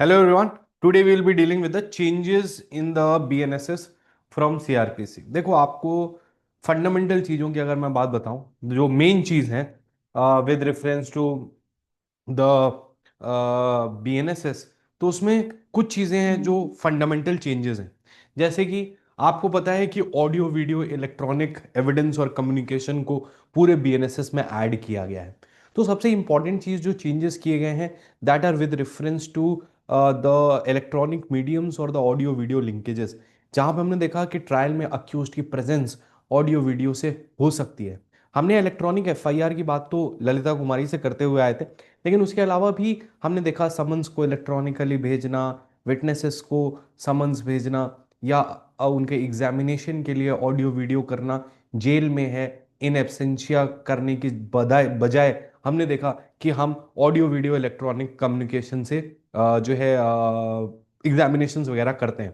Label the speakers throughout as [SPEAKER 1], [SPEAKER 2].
[SPEAKER 1] Hello everyone. Today we will be dealing with the changes in the BNSS from CRPC. देखो आपको fundamental चीज़ों की अगर मैं बात बताऊं, जो मेन चीज़ है with reference to the BNSS, तो उसमें कुछ चीज़ें हैं जो फंडामेंटल चेंजेस हैं। जैसे कि आपको पता है कि ऑडियो वीडियो इलेक्ट्रॉनिक एविडेंस और कम्युनिकेशन को पूरे BNSS में ऐड किया गया है। तो सबसे इंपॉर्टेंट चीज़ जो चेंजेस किए गए हैं, that are with reference to the electronic mediums और द ऑडियो वीडियो लिंकेजेस, जहां पे हमने देखा कि ट्रायल में अक्यूज्ड की प्रेजेंस ऑडियो वीडियो से हो सकती है। हमने इलेक्ट्रॉनिक एफआईआर की बात तो ललिता कुमारी से करते हुए आए थे, लेकिन उसके अलावा भी हमने देखा समन्स को इलेक्ट्रॉनिकली भेजना, विटनेसेस को समन्स भेजना, या उनके एग्जामिनेशन के लिए ऑडियो वीडियो करना, जेल में है इन एब्सेंशिया करने की बजाय बजाय हमने देखा कि हम ऑडियो वीडियो इलेक्ट्रॉनिक कम्युनिकेशन से जो है एग्जामिनेशंस वगैरह करते हैं।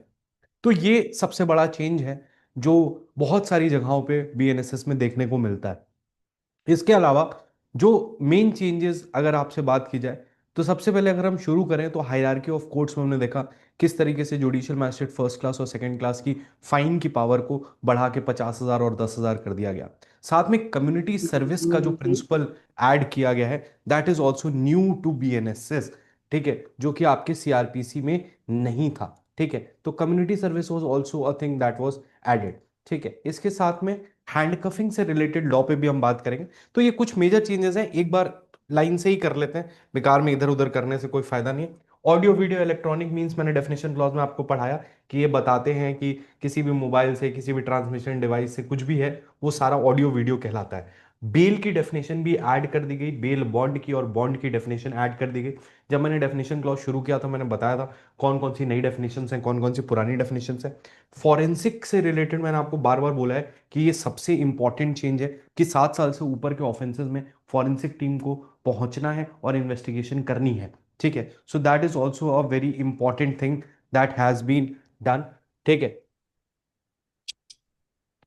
[SPEAKER 1] तो ये सबसे बड़ा चेंज है जो बहुत सारी जगहों पे BNSS में देखने को मिलता है। इसके अलावा जो मेन चेंजेस अगर आपसे बात की जाए, तो सबसे पहले अगर हम शुरू करें तो हायरार्की ऑफ कोर्ट्स में हमने देखा किस तरीके से जुडिशियल मैजिस्ट्रेट फर्स्ट क्लास और सेकंड क्लास की फाइन की पावर को बढ़ा के 50,000 और 10,000 कर दिया गया। साथ में कम्युनिटी सर्विस का जो प्रिंसिपल ऐड किया गया है, that is also new to BNSS। ठीक है, जो कि आपके CRPC में नहीं था। ठीक है, तो community service was also a thing that was added. ठीक है, इसके साथ में हैंडकफिंग से रिलेटेड लॉ पे भी हम बात करेंगे। तो ये कुछ मेजर चेंजेस हैं, एक बार लाइन से ही कर लेते हैं, बेकार में इधर उधर करने से कोई फायदा नहीं है। ऑडियो वीडियो इलेक्ट्रॉनिक मींस मैंने डेफिनेशन क्लॉज में आपको पढ़ाया कि ये बताते हैं कि किसी भी मोबाइल से, किसी भी ट्रांसमिशन डिवाइस से कुछ भी है, वो सारा ऑडियो वीडियो कहलाता है। बेल की डेफिनेशन भी ऐड कर दी गई, बेल बॉन्ड की और बॉन्ड की डेफिनेशन ऐड कर दी गई। जब मैंने डेफिनेशन क्लॉज शुरू किया था, मैंने बताया था कौन कौन सी नई डेफिनेशन है, कौन कौन सी पुरानी डेफिनेशन है। फॉरेंसिक से रिलेटेड मैंने आपको बार बार बोला है कि ये सबसे इंपॉर्टेंट चेंज है कि 7 साल से ऊपर के ऑफेंसेस में फॉरेंसिक टीम को पहुंचना है और इन्वेस्टिगेशन करनी है। ठीक है, so that is also a very important thing that has been done. ठीक है,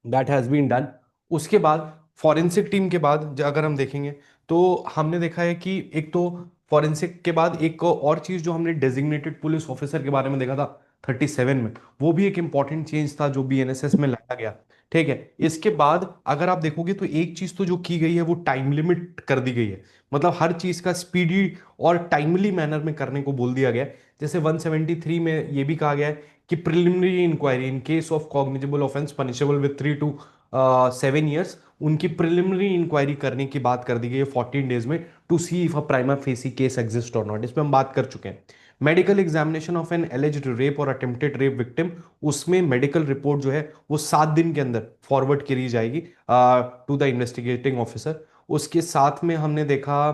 [SPEAKER 1] दैट हैज बीन डन। उसके बाद फॉरेंसिक टीम के बाद अगर हम देखेंगे, तो हमने देखा है कि एक तो फॉरेंसिक के बाद एक और चीज जो हमने डेजिग्नेटेड पुलिस ऑफिसर के बारे में देखा था 37 में, वो भी एक इंपॉर्टेंट चेंज था जो BNSS में लाया गया। ठीक है, इसके बाद अगर आप देखोगे तो एक चीज तो जो की गई है वो टाइम लिमिट कर दी गई है। मतलब हर चीज का स्पीडी और टाइमली मैनर में करने को बोल दिया गया है। जैसे 173 में ये भी कहा गया है कि preliminary inquiry in case of cognizable offence punishable with 3 to 7 years, उनकी प्रिलिमिनरी इंक्वायरी करने की बात कर दी गई है 14 डेज में, to see if a prima facie case exist और नॉट। इस पे हम बात कर चुके हैं। Medical examination of an alleged rape और अटेम्प्टेड रेप विक्टिम, उसमें मेडिकल रिपोर्ट जो है वो 7 दिन के अंदर फॉरवर्ड करी जाएगी टू द इन्वेस्टिगेटिंग ऑफिसर। उसके साथ में हमने देखा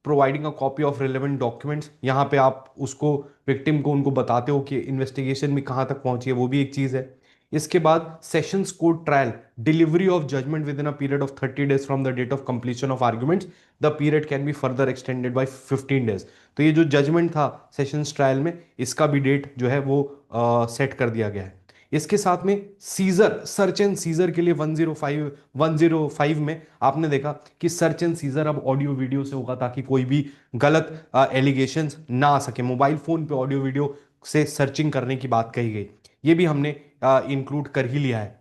[SPEAKER 1] providing a copy of relevant documents, यहाँ पे आप उसको विक्टिम को उनको बताते हो कि इन्वेस्टिगेशन में कहाँ तक पहुंची है, वो भी एक चीज है। इसके बाद sessions court trial delivery of judgement within a period of 30 days from the date of completion of arguments, the period can be further extended by 15 days। तो ये जो जजमेंट था सेशंस ट्रायल में, इसका भी डेट जो है वो सेट कर दिया गया है। इसके साथ में सीजर, सर्च एंड सीजर के लिए 105 में आपने देखा कि सर्च एंड सीजर अब ऑडियो वीडियो से होगा, ताकि कोई भी गलत एलिगेशंस ना आ सके। मोबाइल फोन पे ऑडियो वीडियो से सर्चिंग करने की बात कही गई, ये भी हमने इंक्लूड कर ही लिया है।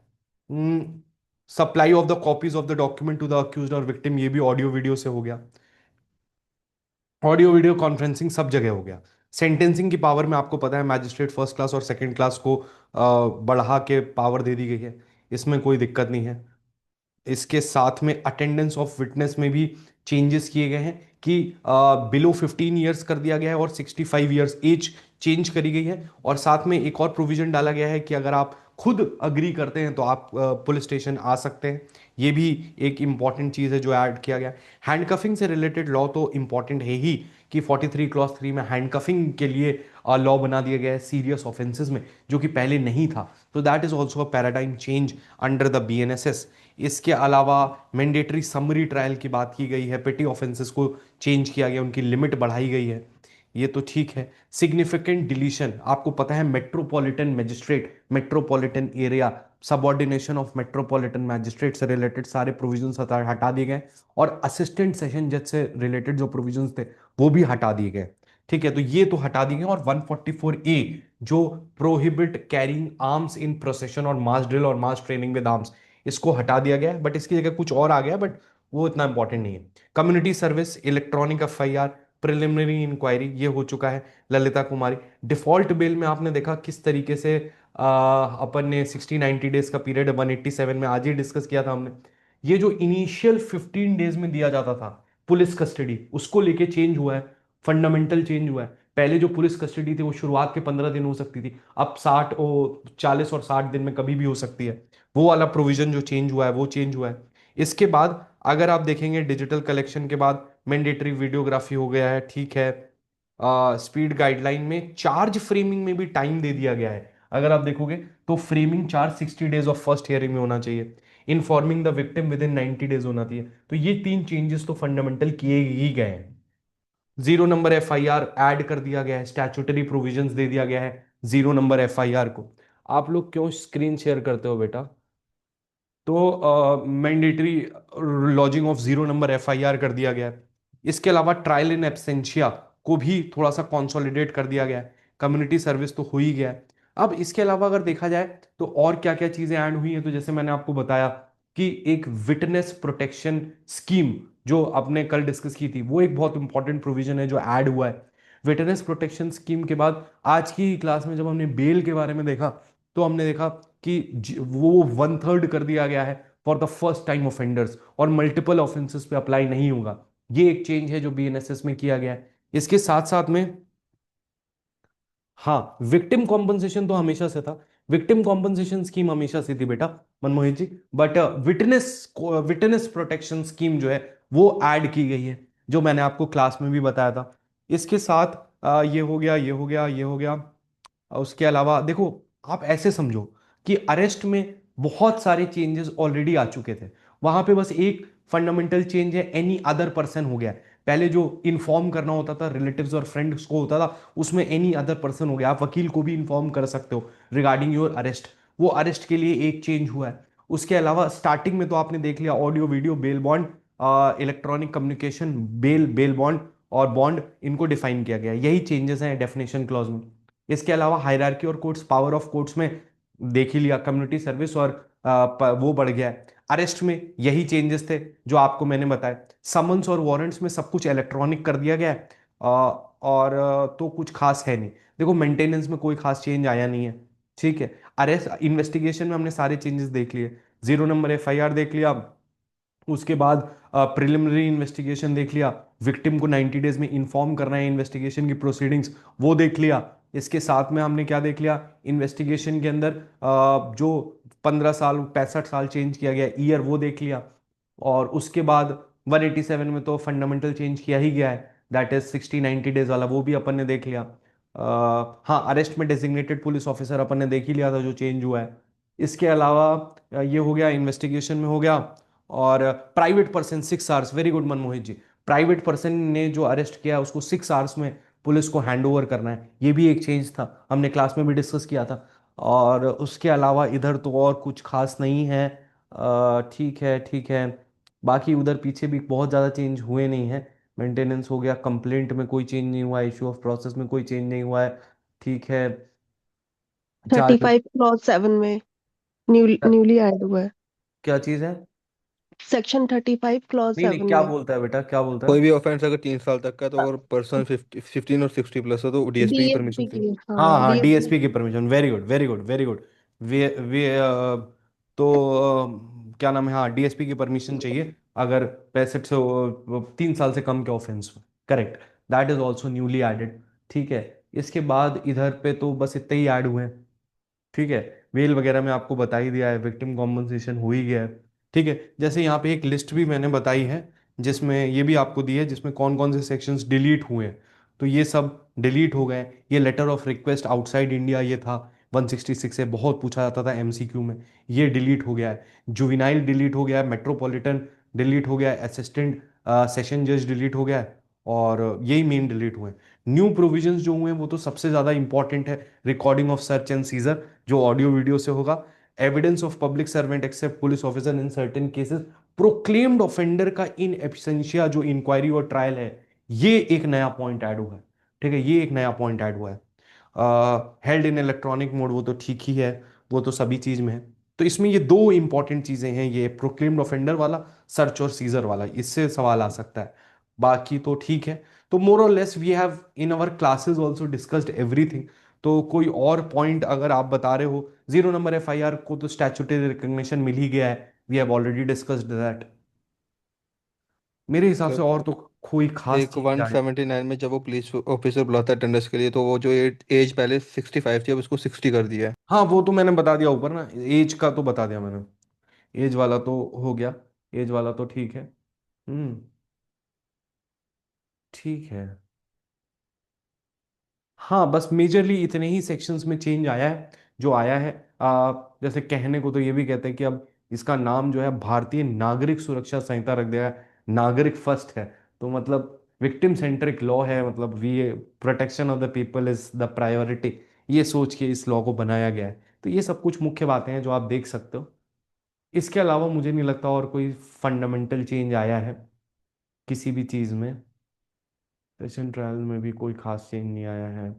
[SPEAKER 1] Supply of the copies of the document to the accused और विक्टिम, ये भी ऑडियो वीडियो से हो गया। ऑडियो वीडियो कॉन्फ्रेंसिंग सब जगह हो गया। सेंटेंसिंग की पावर में आपको पता है मैजिस्ट्रेट फर्स्ट क्लास और सेकंड क्लास को बढ़ा के पावर दे दी गई है, इसमें कोई दिक्कत नहीं है। इसके साथ में अटेंडेंस ऑफ विटनेस में भी चेंजेस किए गए हैं कि बिलो 15 years कर दिया गया है और 65 years एज चेंज करी गई है। और साथ में एक और प्रोविजन डाला गया है कि अगर आप खुद अग्री करते हैं तो आप पुलिस स्टेशन आ सकते हैं। ये भी एक इंपॉर्टेंट चीज़ है जो ऐड किया गया है। हैंडकफिंग से रिलेटेड लॉ तो इंपॉर्टेंट है ही कि 43 क्लॉज 3 में हैंडकफिंग के लिए लॉ बना दिया गया है सीरियस ऑफेंसेस में, जो कि पहले नहीं था। तो that is also a paradigm change under the BNSS। इसके अलावा मैंडेटरी समरी ट्रायल की बात की गई है, पेटी ऑफेंसेस को चेंज किया गया, उनकी लिमिट बढ़ाई गई है, ये तो ठीक है। सिग्निफिकेंट डिलीशन, आपको पता है metropolitan magistrate, metropolitan area, subordination of metropolitan magistrate से रिलेटेड सारे प्रोविजंस हटा दिए गए और असिस्टेंट सेशन जज से रिलेटेड जो प्रोविजंस थे वो भी हटा दिए गए। ठीक है, तो ये तो हटा दिए, और 144A जो prohibit carrying arms in procession और मास ड्रिल और मास ट्रेनिंग विद आर्म्स, इसको हटा दिया गया है, बट इसकी जगह कुछ और आ गया, बट वो इतना इंपॉर्टेंट नहीं है। Community service, electronic FIR, preliminary inquiry, ये हो चुका है। ललिता कुमारी, डिफॉल्ट बेल में आपने देखा किस तरीके से अपन ने 60-90 डेज का पीरियड 187 में आज ही डिस्कस किया था हमने। ये जो इनिशियल 15 डेज में दिया जाता था पुलिस कस्टडी, उसको लेके चेंज हुआ है, फंडामेंटल चेंज हुआ है। पहले जो पुलिस कस्टडी थी वो शुरुआत के 15 दिन हो सकती थी, अब 40 और 60 दिन में कभी भी हो सकती है। वो वाला प्रोविजन जो चेंज हुआ है वो चेंज हुआ है। इसके बाद अगर आप देखेंगे डिजिटल कलेक्शन के बाद मैंडेटरी वीडियोग्राफी हो गया है, ठीक है। स्पीड गाइडलाइन में चार्ज फ्रेमिंग में भी टाइम दे दिया गया है। अगर आप देखोगे तो framing charge 60 days of first hearing में होना चाहिए, informing the victim with in 90 days होना चाहिए। तो ये तीन चेंजेस तो फंडामेंटल किए ही गए हैं। 0 नंबर एफआईआर ऐड कर दिया गया है, स्टैट्यूटरी प्रोविजंस दे दिया गया है 0 नंबर एफआईआर को। आप लोग क्यों स्क्रीन शेयर करते हो बेटा? तो mandatory lodging of 0 number FIR कर दिया गया है। इसके अलावा ट्रायल इन एब्सेंशिया को भी थोड़ा सा कंसोलिडेट कर दिया गया है। कम्युनिटी सर्विस तो हो ही गया है। अब इसके अलावा अगर देखा जाए तो और क्या क्या चीजें ऐड हुई हैं, तो जैसे मैंने आपको बताया कि एक विटनेस प्रोटेक्शन स्कीम जो आपने कल डिस्कस की थी, वो एक बहुत इंपॉर्टेंट प्रोविजन है जो ऐड हुआ है। विटनेस प्रोटेक्शन स्कीम के बाद आज की क्लास में जब हमने बेल के बारे में देखा, तो हमने देखा कि वो 1/3 कर दिया गया है for the first time offenders, और मल्टीपल ऑफेंसेस पे अप्लाई नहीं होगा। ये एक चेंज है जो बीएनएसएस में किया गया है। इसके साथ साथ में, हाँ, विक्टिम कॉम्पनसेशन तो हमेशा से था, विक्टिम कॉम्पनसेशन स्कीम हमेशा से थी बेटा Manmohit ji, but witness witness protection scheme जो है वो ऐड की गई है, जो मैंने आपको क्लास में भी बताया था। इसके साथ ये हो गया, ये हो गया, ये हो गया। और उसके अलावा देखो, आप ऐसे समझो कि अरेस्ट में बहुत सारे चेंजेस ऑलरेडी आ चुके थे, वहां पे बस एक फंडामेंटल चेंज है, एनी अदर पर्सन हो गया। पहले जो इन्फॉर्म करना होता था रिलेटिव्स और फ्रेंड्स को होता था, उसमें एनी अदर पर्सन हो गया, आप वकील को भी इन्फॉर्म कर सकते हो रिगार्डिंग योर अरेस्ट। वो अरेस्ट के लिए एक चेंज हुआ है। उसके अलावा स्टार्टिंग में तो आपने देख लिया audio video bail bond, electronic communication bail bail bond और बॉन्ड, इनको डिफाइन किया गया, यही चेंजेस हैं डेफिनेशन क्लॉज में। इसके अलावा हायरार्की और कोर्ट्स, पावर ऑफ कोर्ट्स में देख ही लिया, कम्युनिटी सर्विस और वो बढ़ गया है। अरेस्ट में यही चेंजेस थे जो आपको मैंने बताया। समन्स और वारंट्स में सब कुछ इलेक्ट्रॉनिक कर दिया गया है। और तो कुछ खास है नहीं। देखो मेंटेनेंस में कोई खास चेंज आया नहीं है, ठीक है। अरेस्ट इन्वेस्टिगेशन में हमने सारे चेंजेस देख लिए, 0 नंबर एफआईआर देख लिया, उसके बाद प्रिलिमिनरी इन्वेस्टिगेशन देख लिया, विक्टिम को 90 डेज में इन्फॉर्म करना है इन्वेस्टिगेशन की प्रोसीडिंग्स, वो देख लिया। इसके साथ में हमने क्या देख लिया, इन्वेस्टिगेशन के अंदर जो 15 साल 65 साल चेंज किया गया ईयर, वो देख लिया। और उसके बाद 187 में तो फंडामेंटल चेंज किया ही गया है, दैट इज 60-90 डेज वाला, वो भी अपन ने देख लिया। हाँ, अरेस्ट में डेजिग्नेटेड पुलिस ऑफिसर अपन ने देख ही लिया था जो चेंज हुआ है। इसके अलावा ये हो गया, इन्वेस्टिगेशन में हो गया। और private person 6 hours, very good Manmohit ji, private person ने जो अरेस्ट किया उसको 6 आवर्स में पुलिस को हैंड ओवर करना है, ये भी एक चेंज था, हमने क्लास में भी डिस्कस किया था। और उसके अलावा इधर तो और कुछ खास नहीं है। ठीक है, ठीक है। बाकी उधर पीछे भी बहुत ज़्यादा चेंज हुए नहीं है। मेंटेनेंस हो गया, कंप्लेंट में कोई चेंज नहीं हुआ, इशू ऑफ प्रोसेस में कोई चेंज नहीं हुआ है, ठीक है।
[SPEAKER 2] Thirty
[SPEAKER 1] charge,
[SPEAKER 2] five clause seven में न्यूली ऐड हुआ है।
[SPEAKER 1] क्या चीज़ है?
[SPEAKER 2] सेक्शन 35 क्लॉज
[SPEAKER 1] नहीं नहीं,
[SPEAKER 2] 7
[SPEAKER 1] क्या
[SPEAKER 2] में
[SPEAKER 1] बोलता है बेटा, क्या बोलता है?
[SPEAKER 2] डी
[SPEAKER 3] कोई भी ऑफेंस अगर 3 साल तक का, तो अगर पर्सन 15 और 60 प्लस हो तो डीएसपी की परमिशन
[SPEAKER 2] डीएसपी
[SPEAKER 3] चाहिए।
[SPEAKER 2] की,
[SPEAKER 1] हाँ
[SPEAKER 2] हाँ
[SPEAKER 1] हाँ,
[SPEAKER 2] डीएसपी।
[SPEAKER 1] डीएसपी की permission, very good very good very good. वे वे तो क्या नाम है, हाँ, डीएसपी की परमिशन चाहिए अगर 65 से 3 साल से कम के ऑफेंस में, correct. That is also newly added, ठीक है। इसके बाद इधर पे तो बस इतने ही ऐड हुए हैं, ठीक है। वेल वगैरह में आपको बता ही दिया है, विक्टिम कॉम्पनसेशन हो ही गया है, ठीक है। जैसे यहाँ पे एक लिस्ट भी मैंने बताई है, जिसमें ये भी आपको दी है, जिसमें कौन कौन से सेक्शंस डिलीट हुए हैं, तो ये सब डिलीट हो गए। ये letter of request outside India, ये था 166 से बहुत पूछा जाता था एमसीक्यू में, ये डिलीट हो गया है। जुविनाइल डिलीट हो गया है, मेट्रोपॉलिटन डिलीट हो गया है, असिस्टेंट सेशन जज डिलीट हो गया है, और यही मेन डिलीट हुए हैं। न्यू प्रोविजंस जो हुए हैं वो तो सबसे ज़्यादा इंपॉर्टेंट है, recording of search and seizure जो ऑडियो वीडियो से होगा, evidence of public servant except police officer in certain cases, proclaimed offender का इन एब्सेंशिया जो इंक्वायरी और ट्रायल है, ये एक नया पॉइंट ऐड हुआ है, ठीक है, ये एक नया पॉइंट ऐड हुआ है। हेल्ड इन इलेक्ट्रॉनिक मोड, वो तो ठीक ही है, वो तो सभी चीज में है। तो इसमें ये दो इंपॉर्टेंट चीजें हैं, ये प्रोक्लेम्ड ऑफेंडर वाला, सर्च और सीजर वाला, इससे सवाल आ सकता है। बाकी तो ठीक है। तो मोर और less we have in our classes also discussed everything. तो कोई और पॉइंट अगर आप बता रहे हो, 0 नंबर एफआईआर को तो स्टैट्यूटरी रिकग्निशन मिल ही गया है, we have already discussed that. मेरे हिसाब से
[SPEAKER 3] सर
[SPEAKER 1] और तो कोई खास
[SPEAKER 3] एक
[SPEAKER 1] चीज
[SPEAKER 3] वन
[SPEAKER 1] आए।
[SPEAKER 3] सेवेंटी नाइन में जब वो पुलिस ऑफिसर बुलाता है अटेंडेंस के लिए, तो वो जो एज पहले 65 थी अब उसको 60 कर दिया है।
[SPEAKER 1] हाँ वो तो मैंने बता दिया ऊपर ना, एज का तो बता दिया मैंने। एज वाला तो हो गया, एज वाला तो ठीक है। हम्म। ठीक है। हाँ बस मेजरली इतने ही सेक्शंस में चेंज आया है जो आया है। जैसे कहने को तो ये भी कहते हैं कि अब इसका नाम जो है भारतीय नागरिक सुरक्षा संहिता रख दिया है, नागरिक फर्स्ट है। तो मतलब विक्टिम सेंट्रिक लॉ है, मतलब we protection of the people is the priority, ये सोच के इस लॉ को बनाया गया है। तो ये सब कुछ मुख्य बातें हैं जो आप देख सकते हो। इसके अलावा मुझे नहीं लगता और कोई फंडामेंटल चेंज आया है किसी भी चीज़ में। सेशन ट्रायल में भी कोई खास चेंज नहीं आया है।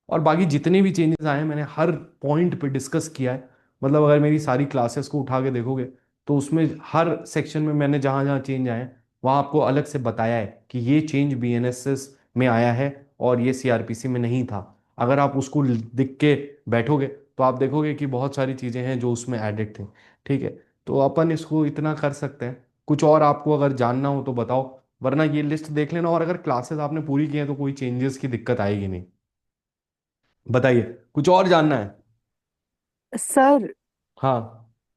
[SPEAKER 1] और बाकी जितने भी चेंजेस आए हैं मैंने हर पॉइंट पे डिस्कस किया है। मतलब अगर मेरी सारी क्लासेस को उठा के देखोगे तो उसमें हर सेक्शन में मैंने जहाँ जहाँ चेंज आए हैं वहाँ आपको अलग से बताया है कि ये चेंज बीएनएसएस में आया है और ये सीआरपीसी में नहीं था। अगर आप उसको दिख के बैठोगे तो आप देखोगे कि बहुत सारी चीज़ें हैं जो उसमें एडेड थे। ठीक है, तो अपन इसको इतना कर सकते हैं। कुछ और आपको अगर जानना हो तो बताओ, वरना ये लिस्ट देख लेना, और अगर क्लासेस आपने पूरी की हैं तो कोई चेंजेस की दिक्कत आएगी नहीं। बताइए, कुछ और जानना है?
[SPEAKER 4] सर
[SPEAKER 1] हाँ।